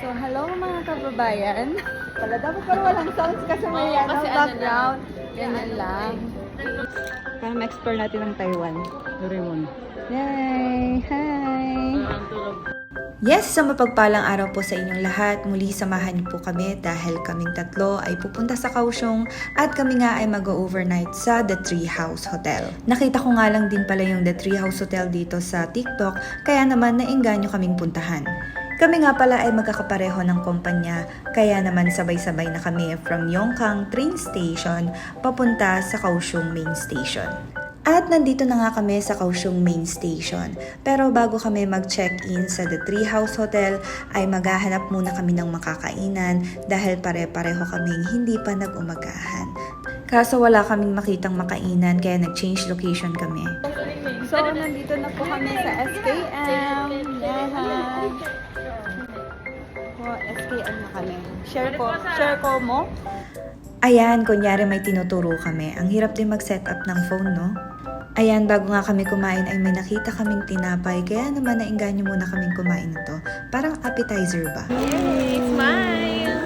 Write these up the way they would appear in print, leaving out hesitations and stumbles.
So, hello mga kababayan. Wala dapat pero walang sounds kasi may background. Ganyan lang. Para ma-explore natin ang Taiwan. Doraemon. Yay! Hi! Yes, sa mapagpalang araw po sa inyong lahat. Muli samahan niyo po kami dahil kaming tatlo ay pupunta sa Kaohsiung at kami nga ay mag-overnight sa The Tree House Hotel. Nakita ko nga lang din pala yung The Tree House Hotel dito sa TikTok, kaya naman naengganyo kaming puntahan. Kami nga pala ay magkakapareho ng kumpanya, kaya naman sabay-sabay na kami from Yongkang Train Station papunta sa Kaohsiung Main Station. At nandito na nga kami sa Kaohsiung Main Station. Pero bago kami mag-check-in sa The Tree House Hotel, ay maghahanap muna kami ng makakainan dahil pare-pareho kaming hindi pa nag-umagahan. Kaso wala kaming makitang makainan kaya nag-change location kami. So, nandito na po kami sa SKM. Yahay! Oh, SKM na kami. Share ko mo. Ayan, kunyari may tinuturo kami. Ang hirap din mag-set up ng phone, no? Ayan, bago nga kami kumain ay may nakita kaming tinapay. Kaya naman naengganyo muna kaming kumain ito. Parang appetizer ba? Yay! Smile!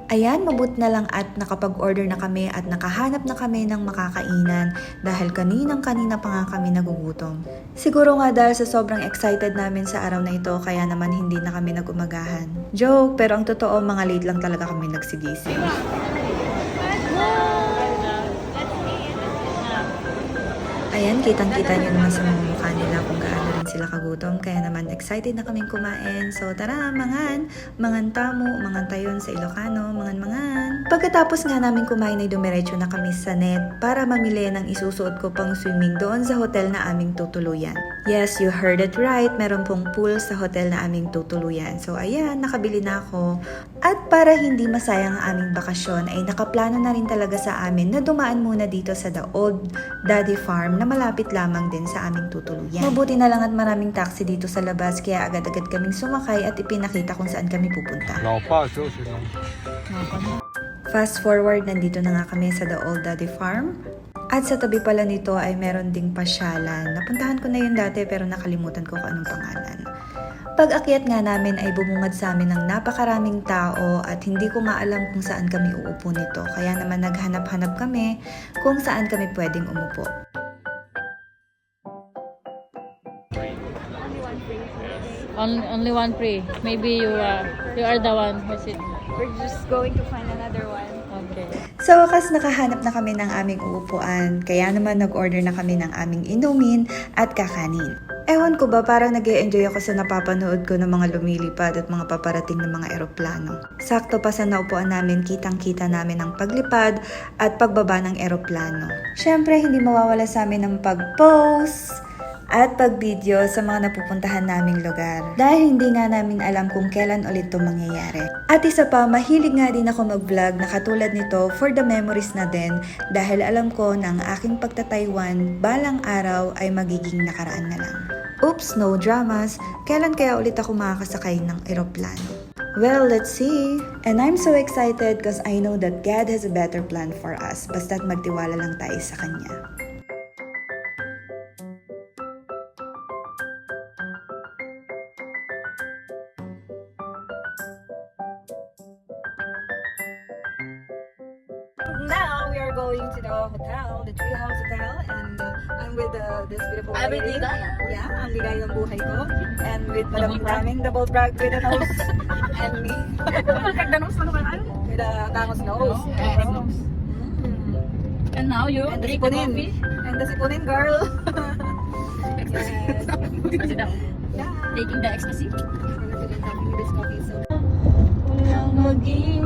Ayan, mabut na lang at nakapag-order na kami at nakahanap na kami ng makakainan dahil kaninang-kanina pa nga kami nagugutom. Siguro nga dahil sa sobrang excited namin sa araw na ito kaya naman hindi na kami nag-umagahan. Joke, pero ang totoo mga late lang talaga kami nagsigising. Ayan, kitang-kita nyo naman sa mga mukha nila kung gaano rin sila kagutom. Kaya naman excited na kaming kumain. So tara, mangan tamo, mangan tayon sa Ilocano, mangan. Pagkatapos nga namin kumain ay dumiretso na kami sa net para mamili ng isusuot ko pang swimming doon sa hotel na aming tutuluyan. Yes, you heard it right. Meron pong pool sa hotel na aming tutuluyan. So ayan, nakabili na ako. At para hindi masayang ang aming bakasyon ay nakaplano na rin talaga sa amin na dumaan muna dito sa The Old Daddy Farm na malapit lamang din sa aming tutuluyan. Mabuti na lang at maraming taxi dito sa labas kaya agad-agad kaming sumakay at ipinakita kung saan kami pupunta. Fast forward, nandito na nga kami sa The Old Daddy Farm. At sa tabi pala nito ay meron ding pasyalan. Napuntahan ko na yun dati pero nakalimutan ko kung anong pangalan. Pag-akyat nga namin ay bumungad sa amin ng napakaraming tao at hindi ko nga alam kung saan kami uupo nito. Kaya naman naghanap-hanap kami kung saan kami pwedeng umupo. Only one free. Maybe you are the one who's it. We're just going to find another one. Okay. Sa wakas, nakahanap na kami ng aming uupuan, kaya naman nag-order na kami ng aming inumin at kakanin. Ewan ko ba, parang nag-e-enjoy ako sa napapanood ko ng mga lumilipad at mga paparating ng mga eroplano. Sakto pa sa naupuan namin, kitang-kita namin ang paglipad at pagbaba ng eroplano. Syempre, hindi mawawala sa amin ang pag-pose at pag-video sa mga napupuntahan naming lugar. Dahil hindi nga namin alam kung kailan ulit ito mangyayari. At isa pa, mahilig nga din ako mag-vlog na katulad nito for the memories na din dahil alam ko na ang aking pagta-Taiwan balang araw ay magiging nakaraan na lang. Oops, no dramas. Kailan kaya ulit ako makakasakay ng eroplano? Well, let's see. And I'm so excited because I know that God has a better plan for us. Basta't magtiwala lang tayo sa Kanya. Now we are going to the hotel, the Tree House Hotel, and I'm with this beautiful lady. Yeah, ang ligayang buhay ko. And with Madam Braming, double brag with a nose. And me. Kagda nose na naman. With a tangos nose. And now you And the drink the sipunin. coffee. And the sipunin, girl. Yes. Sit down. Yeah. Taking the ecstasy. We're going to be having this coffee, so. Walang maging